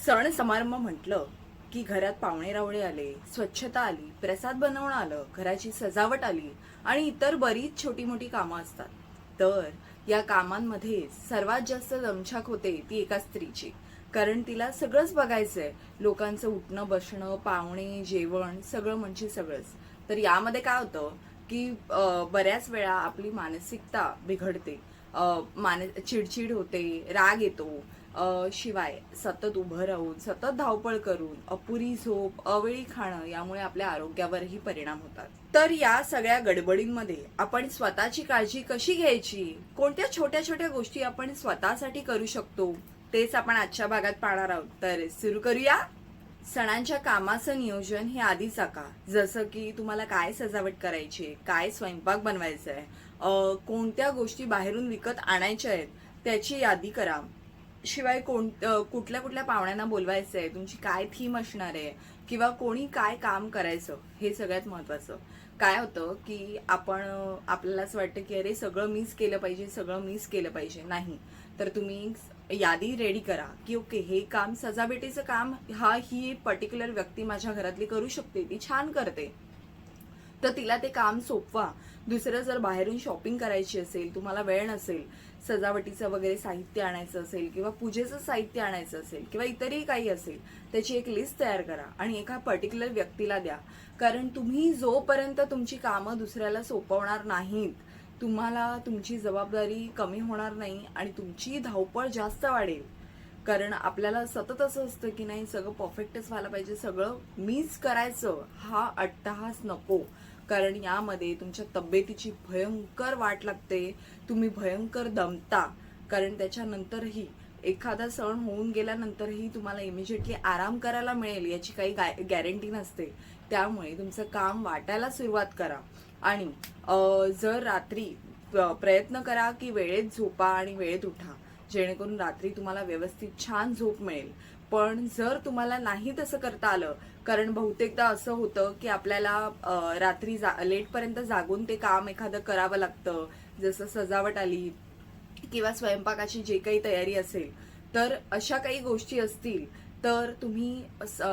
सण समारंभ म्हटलं की घरात पाहुणे रावळे आले, स्वच्छता आली, प्रसाद बनवणं आलं, घराची सजावट आली आणि इतर बरीच छोटी मोठी कामं असतात. तर या कामांमध्ये सर्वात जास्त दमछाक होते ती एका स्त्रीची. कारण तिला सगळंच बघायचंय. लोकांचं उठणं बसणं, पाहुणे, जेवण सगळं म्हणजे सगळंच. तर यामध्ये काय होतं की बऱ्याच वेळा आपली मानसिकता बिघडते. चिडचिड होते, राग येतो. शिवाय सतत उभं राहून सतत धावपळ करून अपुरी झोप, अवेळी खाणं यामुळे आपल्या आरोग्यावरही परिणाम होतात. तर या सगळ्या गडबडींमध्ये आपण स्वतःची काळजी कशी घ्यायची, कोणत्या छोट्या छोट्या गोष्टी आपण स्वतःसाठी करू शकतो, तेच आपण आजच्या भागात पाहणार आहोत. तर सुरू करूया. सणांच्या कामाचं नियोजन हे आधीच आखा. जसं की तुम्हाला काय सजावट करायची, काय स्वयंपाक बनवायचा आहे, कोणत्या गोष्टी बाहेरून विकत आणायच्या आहेत त्याची यादी करा. शिवाय कुठल्या कुठल्या पाहुण्यांना बोलवायचं आहे, तुमची काय थीम असणार आहे, किंवा कोणी काय काम करायचं, हे सगळ्यात महत्वाचं. काय होतं की आपल्याला असं वाटतं की अरे सगळं मीच केलं पाहिजे, सगळं मीच केलं पाहिजे. नाही, तर तुम्ही यादी रेडी करा की ओके, हे काम सजावटीचं काम ही पर्टिक्युलर व्यक्ती माझ्या घरातली करू शकते, ती छान करते, तर तिला ते काम सोपवा. दुसरं, जर बाहेरून शॉपिंग करायची असेल, तुम्हाला वेळ नसेल, सजावटीचं वगैरे साहित्य आणायचं असेल किंवा पूजेचं साहित्य आणायचं असेल किंवा इतरही काही असेल, त्याची एक लिस्ट तयार करा आणि एका पर्टिक्युलर व्यक्तीला द्या. कारण तुम्ही जोपर्यंत तुमची कामं दुसऱ्याला सोपवणार नाहीत, तुम्हाला तुमची जबाबदारी कमी होणार नाही आणि तुमची धावपळ जास्त वाढेल. कारण आपल्याला सतत असं असतं की नाही, सगळं परफेक्टच व्हायला पाहिजे, सगळं मीच करायचं, हा अट्टहास नको. कारण यामध्ये तुमच्या तब्येतीची भयंकर वाट लागते, तुम्ही भयंकर दमता. कारण त्याच्यानंतरही एखादा सण होऊन गेल्यानंतरही तुम्हाला इमिजिएटली आराम करायला मिळेल याची काही गॅरंटी नसते. त्यामुळे तुमचं काम वाटायला सुरुवात करा. आणि जर रात्री प्रयत्न करा की वेळेत झोपा आणि वेळेत उठा, जेणेकरून रात्री तुम्हाला व्यवस्थित छान झोप मिळेल. पण जर तुम्हाला नाही तसं करता आलं, कारण बहुतेकदा असं होतं की आपल्याला रात्री लेटपर्यंत जागून ते काम एखादं करावं लागतं, जसं सजावट आली किंवा स्वयंपाकाची जे काही तयारी असेल, तर अशा काही गोष्टी असतील, तर तुम्ही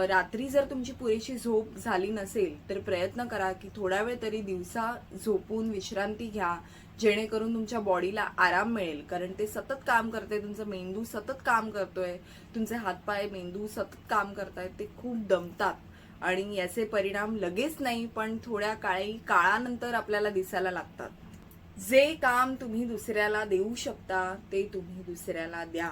रात्री जर तुमची पुरेशी झोप झाली नसेल तर प्रयत्न करा की थोडा वेळ तरी दिवसा झोपून विश्रांती घ्या, जेणेकरून तुमच्या बॉडीला आराम मिळेल. कारण ते सतत काम करते, तुमचा मेंदू सतत काम करतोय, तुमचे हातपाय, मेंदू सतत काम करतायत, ते खूप दमतात आणि याचे परिणाम लगेच नाही पण थोड्या काळानंतर आपल्याला दिसायला लागतात. जे काम तुम्ही दुसऱ्याला देऊ शकता ते तुम्ही दुसऱ्याला द्या.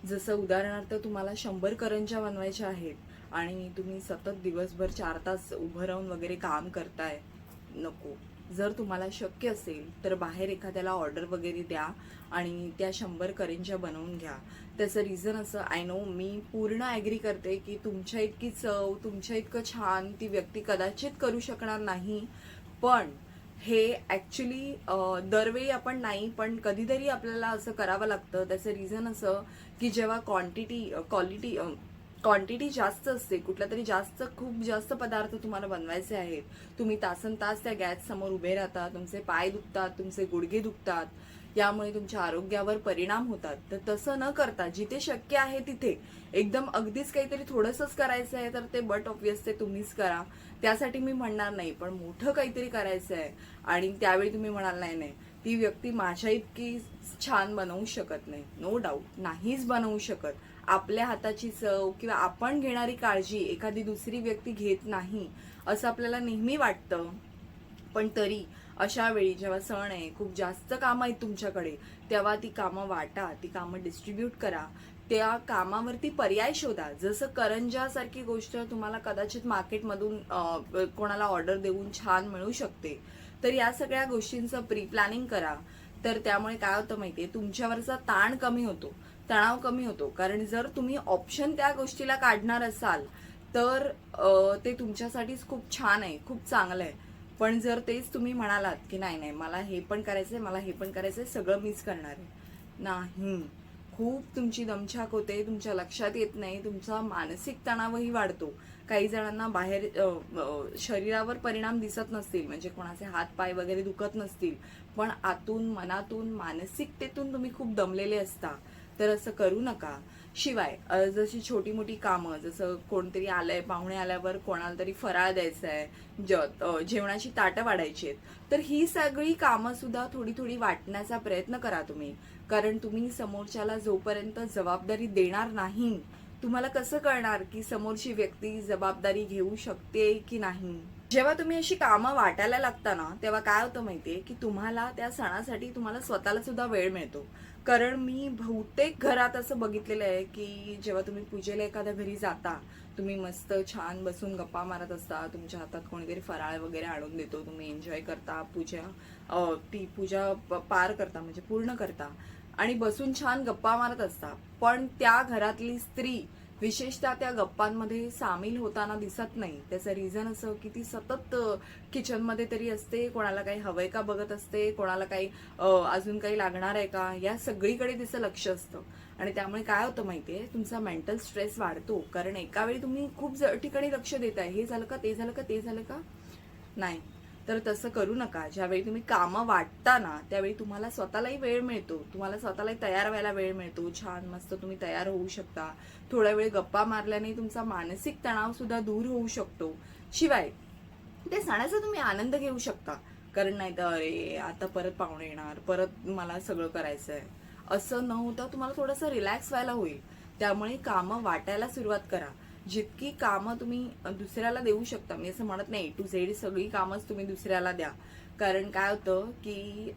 जसं उदाहरणार्थ, तुम्हाला 100 करंज्या बनवायच्या आहेत आणि तुम्ही सतत दिवसभर 4 तास उभं राहून वगैरे काम करताय, नको. जर तुम्हाला शक्य असेल तर बाहेर एखाद्याला ऑर्डर वगैरे द्या आणि त्या 100 करंज्या बनवून घ्या. त्याचं रिझन असं, आय नो, मी पूर्ण ॲग्री करते की तुमच्या इतकी चव, तुमच्या इतकं छान ती व्यक्ती कदाचित करू शकणार नाही. पण हे ॲक्च्युली दरवेळी आपण नाही, पण कधीतरी आपल्याला असं करावं लागतं. त्याचं रिझन असं की जेव्हा क्वांटिटी जास्त असते, कुठला तरी खूप जास्त पदार्थ तुम्हाला बनवायचे आहेत, तुम्ही तासनतास त्या गॅस समोर उभे राहता, तुमचे पाय दुखतात, तुमचे गुडघे दुखतात, यामुळे तुमच्या आरोग्यावर परिणाम होतात. तर तसं न करता जिथे शक्य आहे तिथे एकदम अगदीच काहीतरी थोडंसंच करायचं आहे तर ते बट ऑब्वियस ते तुम्हीच करा. त्यासाठी मी म्हणणार नाही, पण मोठं काहीतरी करायचं आहे आणि त्यावेळी तुम्ही म्हणाल नाही नाही, ती व्यक्ती माझ्या इतकी छान बनवू शकत नाही, नो डाऊट नाहीच बनवू शकत. आपल्या हाताची चव किंवा आपण घेणारी काळजी एखादी दुसरी व्यक्ती घेत नाही असं आपल्याला नेहमी वाटतं. पण तरी अशा वेळी जेव्हा सण आहे, खूप जास्त कामं आहेत तुमच्याकडे, तेव्हा ती कामं वाटा, ती कामं डिस्ट्रीब्यूट करा, त्या कामावरती पर्याय शोधा. जसं करंजासारखी गोष्ट तुम्हाला कदाचित मार्केटमधून कोणाला ऑर्डर देऊन छान मिळू शकते, तर या सगळ्या गोष्टींचं प्री प्लॅनिंग करा. तर त्यामुळे काय होतं माहितीये, तुमच्यावरचा ताण कमी होतो, तणाव कमी होतो. कारण जर तुम्ही ऑप्शन त्या गोष्टीला काढणार असाल तर ते तुमच्यासाठीच खूप छान आहे, खूप चांगलं आहे. पण जर तेच तुम्ही म्हणालात की नाही नाही, मला हे पण करायचंय, मला हे पण करायचंय, सगळं मीच करणार आहे, नाही, खूप तुमची दमछाक होते, तुमच्या लक्षात येत नाही, तुमचा मानसिक तणावही वाढतो. काही जणांना बाहेर शरीरावर परिणाम दिसत नसतील, म्हणजे कोणाचे हात पाय वगैरे दुखत नसतील, पण आतून, मनातून, मानसिकतेतून तुम्ही खूप दमलेले असता. तर असं करू नका. शिवाय जशी छोटी मोठी कामं, जसं कोणतरी आलंय, पाहुणे आल्यावर कोणाला तरी फराळ द्यायचा आहे, जेवणाची ताटं वाढायची आहेत, तर ही सगळी कामं सुद्धा थोडी थोडी वाटण्याचा प्रयत्न करा तुम्ही. कारण तुम्ही समोरच्याला जोपर्यंत जबाबदारी देणार नाही, तुम्हाला कसं कळणार की समोरची व्यक्ती जबाबदारी घेऊ शकते की नाही. जेव्हा तुम्ही अशी कामं वाटायला लागता ना, तेव्हा काय होतं माहितीये की तुम्हाला त्या सणासाठी तुम्हाला स्वतःला सुद्धा वेळ मिळतो. कारण मी बहुतेक घरात असं बघितलेलं आहे की जेव्हा तुम्ही पूजेला एखाद्या घरी जाता, तुम्ही मस्त छान बसून गप्पा मारत असता, तुमच्या हातात कोणीतरी फराळ वगैरे आणून देतो, तुम्ही एन्जॉय करता, ती पूजा पार करता, म्हणजे पूर्ण करता आणि बसून छान गप्पा मारत असता. पण त्या घरातली स्त्री विशेषतः त्या गप्पांमध्ये सामील होताना दिसत नाही. त्याचं रिझन असं की ती सतत किचनमध्ये तरी असते, कोणाला काही हवंय का बघत असते, कोणाला काही अजून काही लागणार आहे का, या सगळीकडे तिचं लक्ष असतं. आणि त्यामुळे काय होतं माहितीये, तुमचा मेंटल स्ट्रेस वाढतो. कारण एका वेळी तुम्ही खूप ठिकाणी लक्ष देताय, हे झालं का, ते झालं का, ते झालं का. नाही, तर तसं करू नका. ज्यावेळी तुम्ही कामं वाटता ना, त्यावेळी तुम्हाला स्वतःलाही वेळ मिळतो, तुम्हाला स्वतःलाही तयार व्हायला वेळ मिळतो. छान मस्त तुम्ही तयार होऊ शकता. थोडा वेळ गप्पा मारल्याने तुमचा मानसिक तणाव सुद्धा दूर होऊ शकतो. शिवाय त्या सणाचा तुम्ही आनंद घेऊ शकता. कारण नाही तर अरे आता परत पाहुणे येणार, परत मला सगळं करायचंय, असं न होता तुम्हाला थोडंसं रिलॅक्स व्हायला होईल. त्यामुळे कामं वाटायला सुरुवात करा. जितकी कामं तुम्ही दुसऱ्याला देऊ शकता, मी असं म्हणत नाही टू झेड सगळी कामच तुम्ही दुसऱ्याला द्या. कारण काय होतं की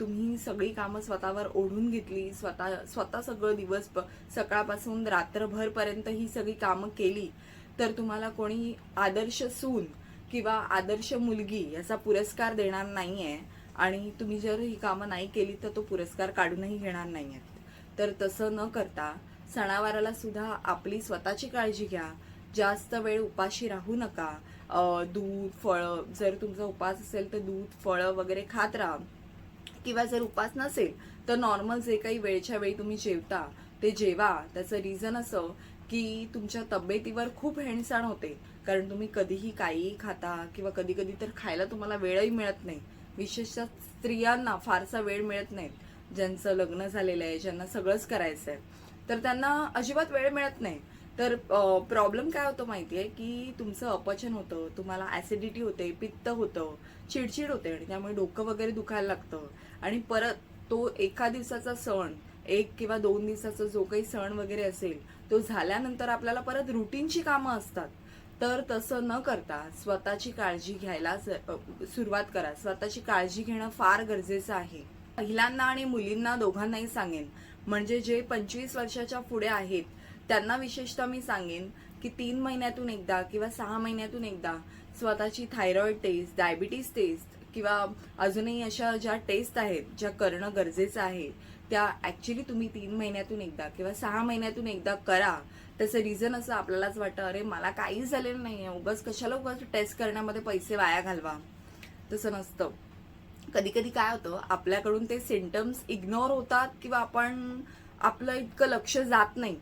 तुम्ही सगळी कामं स्वतःवर ओढून घेतली, स्वतः सगळं दिवस सकाळपासून रात्रभरपर्यंत ही सगळी कामं केली, तर तुम्हाला कोणी आदर्श सून किंवा आदर्श मुलगी याचा पुरस्कार देणार नाहीये. आणि तुम्ही जर ही कामं नाही केली तर तो पुरस्कार काढूनही घेणार नाहीये. तर तसं न करता सणावाराला सुद्धा आपली स्वतःची काळजी घ्या. जास्त वेळ उपाशी राहू नका. दूध, फळं, जर तुमचा उपास असेल तर दूध, फळं वगैरे खात राहा. किंवा जर उपास नसेल तर नॉर्मल जे काही वेळच्या वेळी तुम्ही जेवता ते जेवा. त्याचं रिझन असं की तुमच्या तब्येतीवर खूप हेणसाण होते. कारण तुम्ही कधीही काहीही खाता किंवा कधी कधी तर खायला तुम्हाला वेळही मिळत नाही. विशेषतः स्त्रियांना फारसा वेळ मिळत नाही. ज्यांचं लग्न झालेलं आहे, ज्यांना सगळंच करायचं आहे, तर त्यांना अजिबात वेळ मिळत नाही. तर प्रॉब्लेम काय होतो माहितीये की तुमचं अपचन होतं, तुम्हाला ऍसिडिटी होते, पित्त होतं, चिडचिड होते आणि त्यामुळे डोकं वगैरे दुखायला लागतं. आणि परत तो एका दिवसाचा सण, 1 किंवा 2 दिवसाचा जो काही सण वगैरे असेल, तो झाल्यानंतर आपल्याला परत रुटीनची कामं असतात. तर तसं न करता स्वतःची काळजी घ्यायला सुरुवात करा. स्वतःची काळजी घेणं फार गरजेचं आहे. महिलांना आणि मुलींना दोघांनाही सांगेन, म्हणजे जे 25 वर्षाच्या पुढे आहेत त्यांना विशेषतः मी सांगेन की 3 महिन्यातून एकदा किंवा 6 महिन्यातून एकदा स्वतःची थायरॉइड टेस्ट, डायबिटीस टेस्ट किंवा अजूनही अशा ज्या टेस्ट आहेत ज्या करणं गरजेचं आहे, त्या ऍक्च्युली तुम्ही 3 महिन्यातून एकदा किंवा 6 महिन्यातून एकदा करा. त्याचं रिझन असं आपल्यालाच वाटतं अरे मला काहीच झालेलं नाहीये, उगाच टेस्ट करण्यामध्ये पैसे वाया घालवा. तसं नसतं. कधी कधी काय होतं, आपल्याकडून ते सिम्टम्स इग्नोर होतात किंवा आपलं इतकं लक्ष जात नाही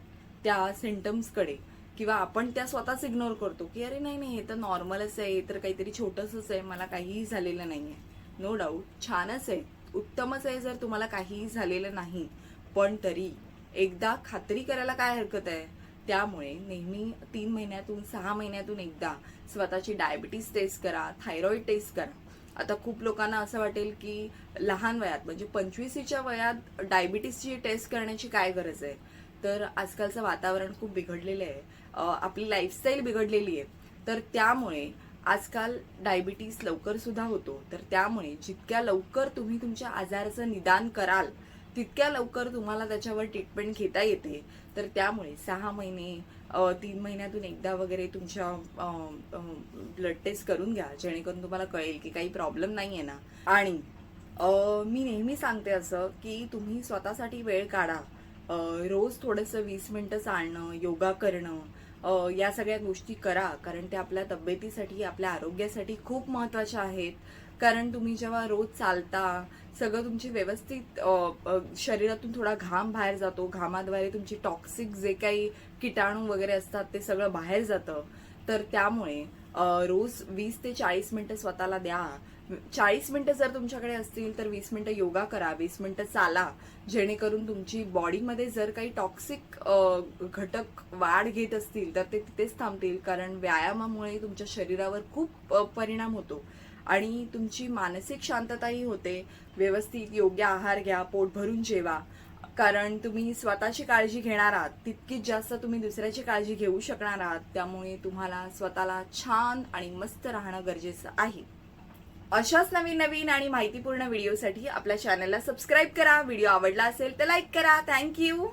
त्या सिम्टम्सकडे, किंवा आपण त्या स्वतःच इग्नोर करतो की अरे नाही नाही, हे तर नॉर्मलच आहे, तर काहीतरी छोटंसंच आहे, मला काहीही झालेलं नाहीये. नो डाऊट छानच आहे, उत्तमच आहे जर तुम्हाला काहीही झालेलं नाही. पण तरी एकदा खात्री करायला काय हरकत आहे. त्यामुळे नेहमी 3 महिन्यातून 6 महिन्यातून एकदा स्वतःची डायबिटीस टेस्ट करा, थायरॉइड टेस्ट करा. आता खूप लोकांना असं वाटेल की लहान वयात म्हणजे 25च्या वयात डायबिटीसची टेस्ट करण्याची काय गरज आहे. तर आजकालचं वातावरण खूप बिघडलेलं आहे, आपली लाईफस्टाईल बिघडलेली आहे. तर त्यामुळे आजकाल डायबिटीस लवकर सुद्धा होतो. तर त्यामुळे जितक्या लवकर तुम्ही तुमच्या आजाराचं निदान कराल तितक्या लवकर तुम्हाला त्याच्यावर ट्रीटमेंट घेता येते. तर त्यामुळे 6 महिने 3 महिन्यातून एकदा वगैरे तुमच्या ब्लड टेस्ट करून घ्या, जेणेकरून तुम्हाला कळेल की काही प्रॉब्लेम नाहीये ना. आणि मी नेहमी सांगते असं की तुम्ही स्वतःसाठी वेळ काढा. रोज थोडंसं 20 मिनिटं चालणं, योगा करणं, या सगळ्या गोष्टी करा. कारण त्या आपल्या तब्येतीसाठी, आपल्या आरोग्यासाठी खूप महत्त्वाच्या आहेत. कारण तुम्ही जेव्हा रोज चालता, सगळं तुमची व्यवस्थित शरीरातून थोडा घाम बाहेर जातो, घामाद्वारे तुमची टॉक्सिक जे काही किटाणू वगैरे असतात ते सगळं बाहेर जातं. तर त्यामुळे रोज 20 ते 40 मिनिटं स्वतःला द्या. 40 मिनिटं जर तुमच्याकडे असतील तर 20 मिनिटं योगा करा, 20 मिनिटं चाला, जेणेकरून तुमची बॉडीमध्ये जर काही टॉक्सिक घटक वाढ घेत असतील तर ते तिथेच थांबतील. कारण व्यायामामुळे तुमच्या शरीरावर खूप परिणाम होतो आणि तुमची मानसिक शांतताही होते. व्यवस्थित योग्य आहार घ्या, पोट भरून जेवा, कारण तुम्ही स्वतःची काळजी घेणार आहात तितकीच जास्त तुम्ही दुसऱ्याची काळजी घेऊ शकणार आहात. त्यामुळे तुम्हाला स्वतःला छान आणि मस्त राहणं गरजेचं आहे. अशाच नवीन नवीन आणि माहितीपूर्ण व्हिडिओसाठी आपल्या चॅनलला सबस्क्राईब करा. व्हिडिओ आवडला असेल तर लाईक करा. थँक्यू.